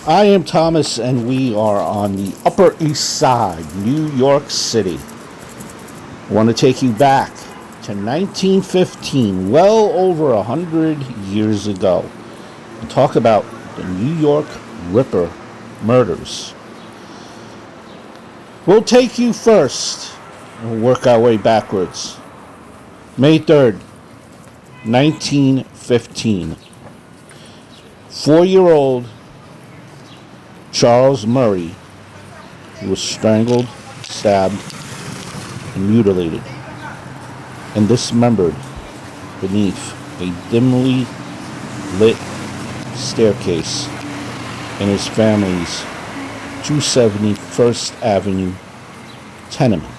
I am Thomas, and we are on the Upper East Side, New York City. I want to take you back to 1915, well over 100 years ago, and talk about the New York Ripper murders. We'll take you first and we'll work our way backwards. May 3rd, 1915. 4-year-old Charles Murray was strangled, stabbed, and mutilated, and dismembered beneath a dimly lit staircase in his family's 271st Avenue tenement.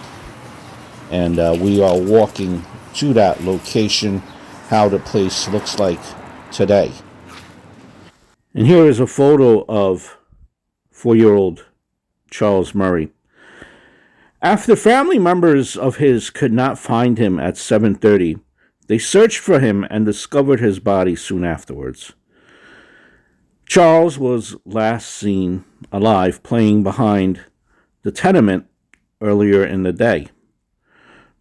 And we are walking to that location, how the place looks like today. And here is a photo of 4-year-old Charles Murray. After family members of his could not find him at 7:30, they searched for him and discovered his body soon afterwards. Charles was last seen alive playing behind the tenement earlier in the day.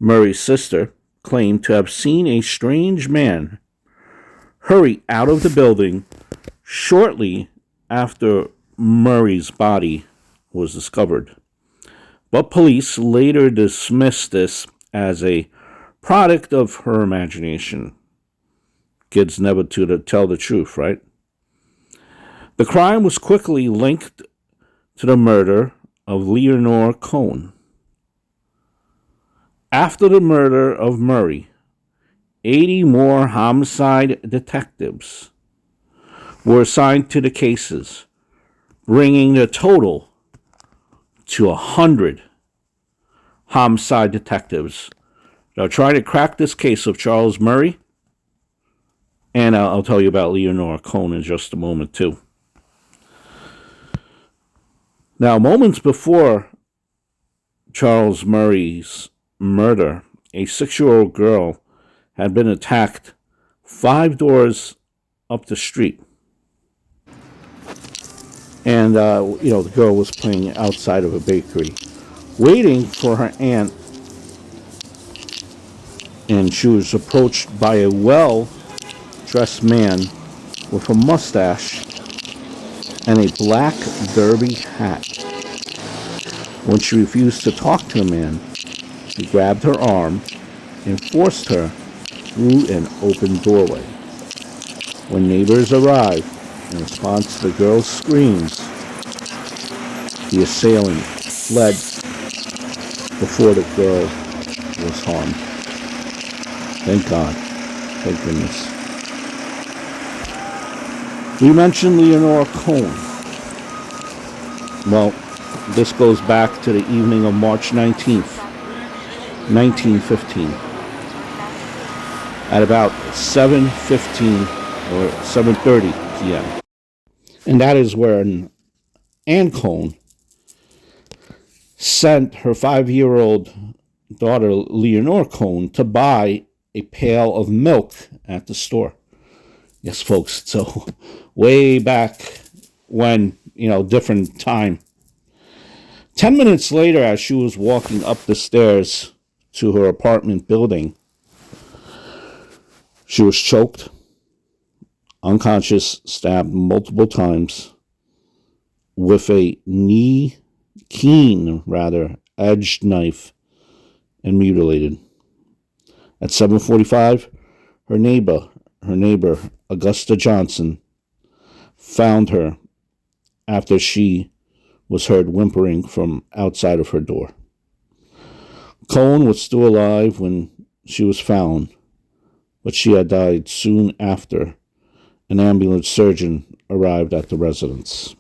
Murray's sister claimed to have seen a strange man hurry out of the building shortly after Murray's body was discovered. But police later dismissed this as a product of her imagination. Kids never tell the truth, right? The crime was quickly linked to the murder of Leonore Cohen. After the murder of Murray, 80 more homicide detectives were assigned to the cases, bringing the total to 100 homicide detectives that are trying to crack this case of Charles Murray. And I'll tell you about Leonore Cohen in just a moment, too. Now, moments before Charles Murray's murder, a 6-year-old girl had been attacked 5 doors up the street. And, the girl was playing outside of a bakery, waiting for her aunt. And she was approached by a well-dressed man with a mustache and a black derby hat. When she refused to talk to the man, he grabbed her arm and forced her through an open doorway. When neighbors arrived, in response to the girl's screams, the assailant fled before the girl was harmed. Thank God. Thank goodness. We mentioned Leonore Cohen. Well, this goes back to the evening of March 19th, 1915. At about 7:15 or 7:30 p.m. And that is when Ann Cohen sent her 5-year-old daughter, Leonore Cohen, to buy a pail of milk at the store. Yes, folks, so way back when, different time. 10 minutes later, as she was walking up the stairs to her apartment building, she was choked, unconscious, stabbed multiple times with a edged knife, and mutilated. At 7:45, her neighbor, Augusta Johnson, found her after she was heard whimpering from outside of her door. Cohen was still alive when she was found, but she had died soon after an ambulance surgeon arrived at the residence.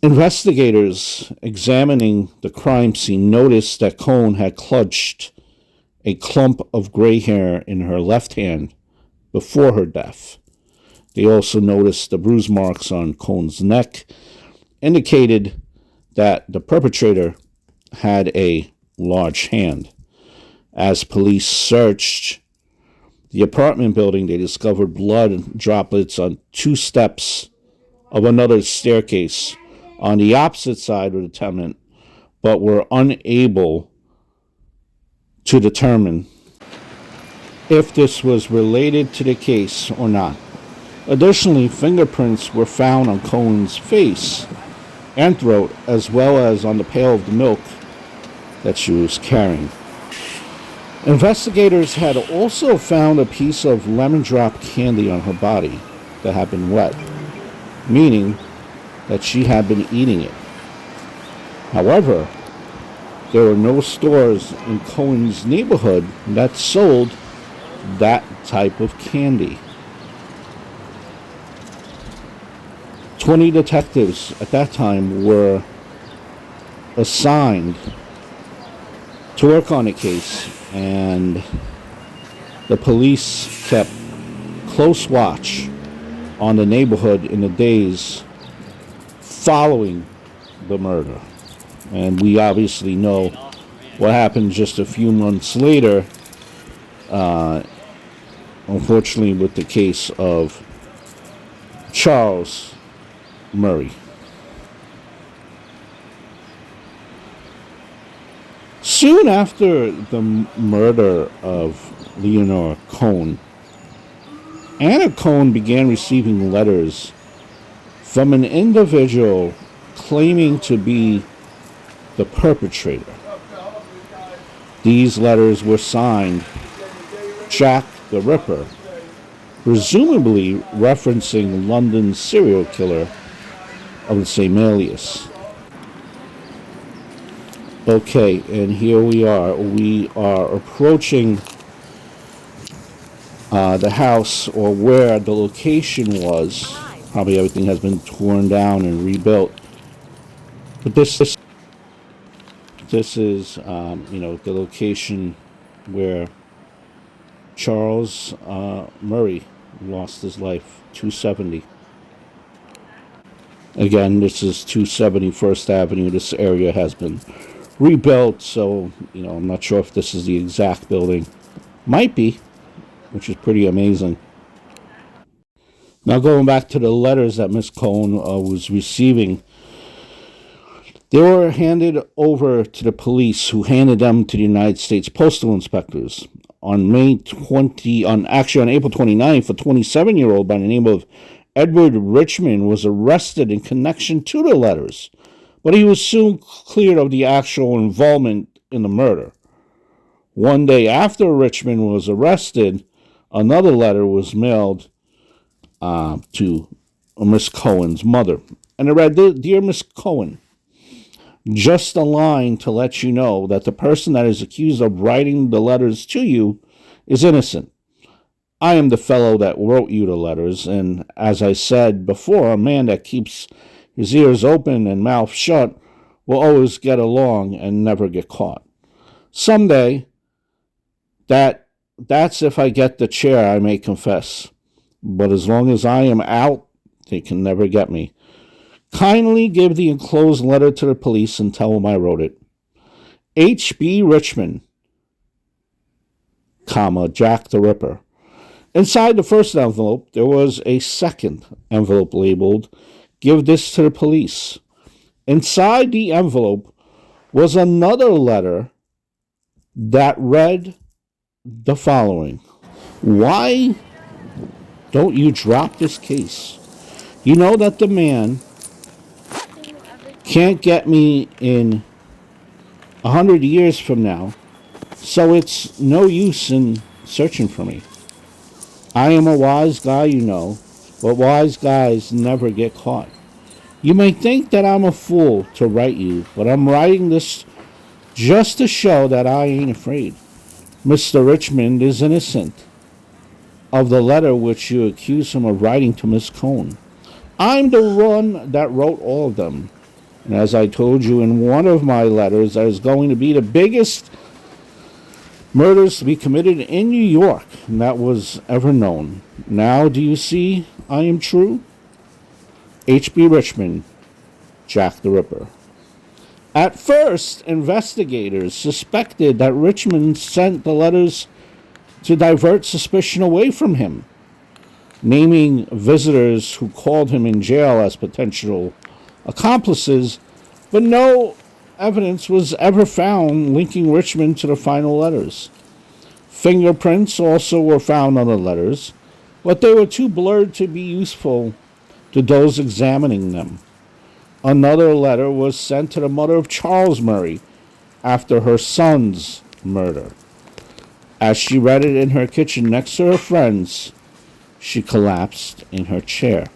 Investigators examining the crime scene noticed that Cohen had clutched a clump of gray hair in her left hand before her death. They also noticed the bruise marks on Cohen's neck indicated that the perpetrator had a large hand. As police searched the apartment building, they discovered blood droplets on 2 steps of another staircase on the opposite side of the tenement, but were unable to determine if this was related to the case or not. Additionally, fingerprints were found on Cohen's face and throat, as well as on the pail of the milk that she was carrying. Investigators had also found a piece of lemon drop candy on her body that had been wet, meaning that she had been eating it. However, there were no stores in Cohen's neighborhood that sold that type of candy. 20 detectives at that time were assigned to work on the case, and the police kept close watch on the neighborhood in the days following the murder. And we obviously know what happened just a few months later, unfortunately, with the case of Charles Murray. Soon after the murder of Leonore Cohen, Anna Cohen began receiving letters from an individual claiming to be the perpetrator. These letters were signed Jack the Ripper, presumably referencing London's serial killer of the same alias. Okay, and here we are. We are approaching the house, or where the location was. Probably everything has been torn down and rebuilt. But this is the location where Charles Murray lost his life, 270. Again, this is 270 First Avenue. This area has been rebuilt, so, I'm not sure if this is the exact building. Might be, which is pretty amazing. Now, going back to the letters that Miss Cohen was receiving, they were handed over to the police, who handed them to the United States Postal Inspectors. On April 29th, a 27-year-old by the name of Edward Richmond was arrested in connection to the letters, but he was soon cleared of the actual involvement in the murder. One day after Richmond was arrested, another letter was mailed to Miss Cohen's mother. And it read, "Dear Miss Cohen, just a line to let you know that the person that is accused of writing the letters to you is innocent. I am the fellow that wrote you the letters, and as I said before, a man that keeps his ears open and mouth shut will always get along and never get caught. Someday, that's if I get the chair, I may confess. But as long as I am out, they can never get me. Kindly give the enclosed letter to the police and tell them I wrote it. H.B. Richmond, Jack the Ripper." Inside the first envelope, there was a second envelope labeled, "Give this to the police." Inside the envelope was another letter that read the following: "Why don't you drop this case? You know that the man can't get me in 100 years from now, so it's no use in searching for me. I am a wise guy, you know, but wise guys never get caught. You may think that I'm a fool to write you, but I'm writing this just to show that I ain't afraid. Mr. Richmond is innocent of the letter which you accuse him of writing to Miss Cohen. I'm the one that wrote all of them. And as I told you in one of my letters, that is going to be the biggest murders to be committed in New York, and that was ever known. Now do you see I am true? H.B. Richmond, Jack the Ripper." At first, investigators suspected that Richmond sent the letters to divert suspicion away from him. naming visitors who called him in jail as potential accomplices, but no evidence was ever found linking Richmond to the final letters. Fingerprints also were found on the letters, but they were too blurred to be useful to those examining them. Another letter was sent to the mother of Charles Murray after her son's murder. As she read it in her kitchen next to her friends, she collapsed in her chair.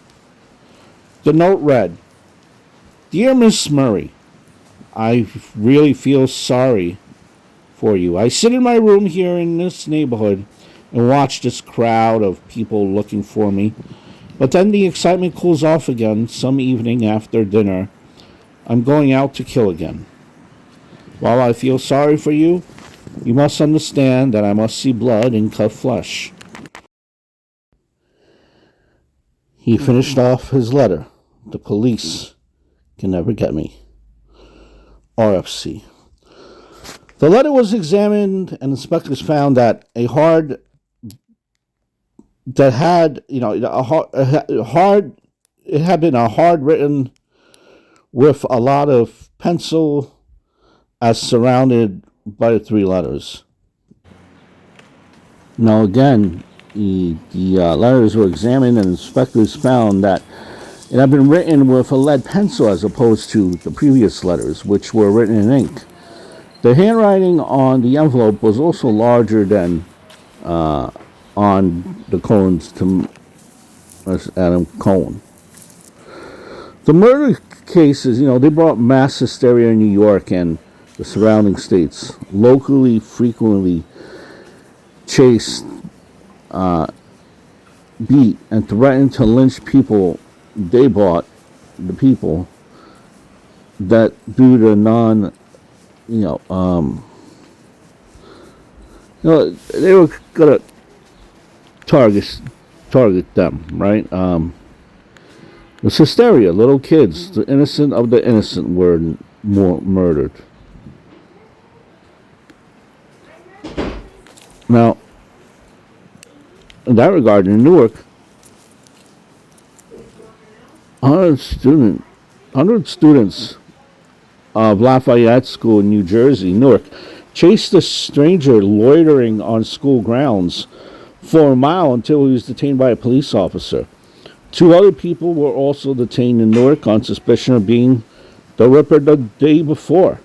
The note read, "Dear Miss Murray, I really feel sorry for you. I sit in my room here in this neighborhood and watch this crowd of people looking for me. But then the excitement cools off again some evening after dinner. I'm going out to kill again. While I feel sorry for you, you must understand that I must see blood and cut flesh." He finished off his letter. "The police can never get me. RFC." The letter was examined, and inspectors found that it had been a hard written with a lot of pencil as surrounded by the three letters. Now again, the letters were examined, and inspectors found that it had been written with a lead pencil as opposed to the previous letters, which were written in ink. The handwriting on the envelope was also larger than on the Cohen's to Adam Cohen. The murder cases, they brought mass hysteria in New York and the surrounding states. Locally, frequently chased, beat, and threatened to lynch people they bought, the people that due to they were gonna target them, right? It was hysteria. Little kids, the innocent of the innocent, were murdered. Now, in that regard, in Newark, 100 students of Lafayette School in New Jersey, Newark, chased a stranger loitering on school grounds for a mile until he was detained by a police officer. 2 other people were also detained in Newark on suspicion of being the Ripper the day before.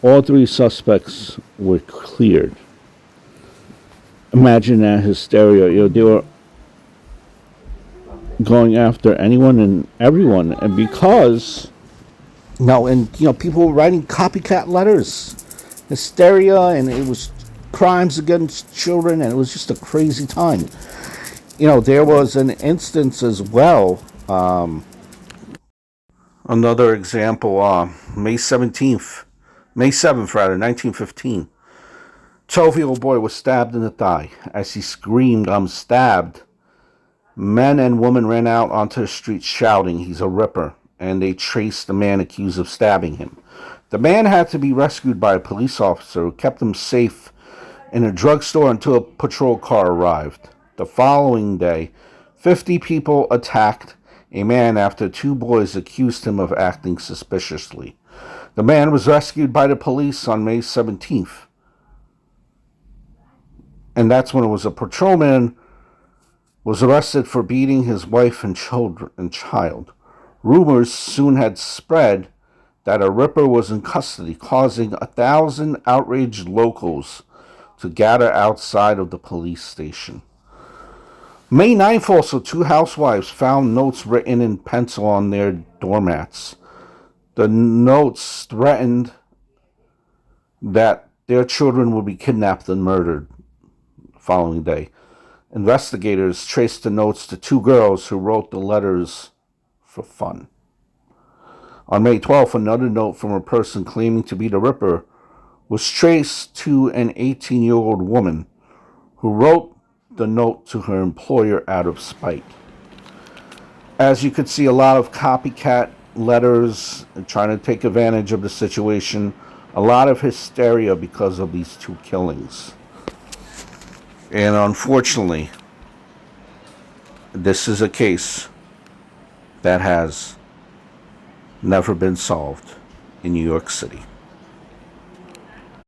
All 3 suspects were cleared. Imagine that hysteria. They were going after anyone and everyone, and because people were writing copycat letters, hysteria, and it was crimes against children, and it was just a crazy time. There was an instance as well. Another example, May 7th, 1915. 12-year-old boy was stabbed in the thigh. As he screamed, "I'm stabbed," men and women ran out onto the street shouting, "He's a Ripper," and they traced the man accused of stabbing him. The man had to be rescued by a police officer who kept him safe in a drugstore until a patrol car arrived. The following day, 50 people attacked a man after 2 boys accused him of acting suspiciously. The man was rescued by the police on May 17th. And that's when it was a patrolman was arrested for beating his wife and child. Rumors soon had spread that a Ripper was in custody, causing 1,000 outraged locals to gather outside of the police station. May 9th also, 2 housewives found notes written in pencil on their doormats. The notes threatened that their children would be kidnapped and murdered the following day. Investigators traced the notes to 2 girls who wrote the letters for fun. On May 12th, another note from a person claiming to be the Ripper was traced to an 18-year-old woman who wrote the note to her employer out of spite. As you could see, a lot of copycat letters trying to take advantage of the situation. A lot of hysteria because of these 2 killings. And unfortunately, this is a case that has never been solved in New York City.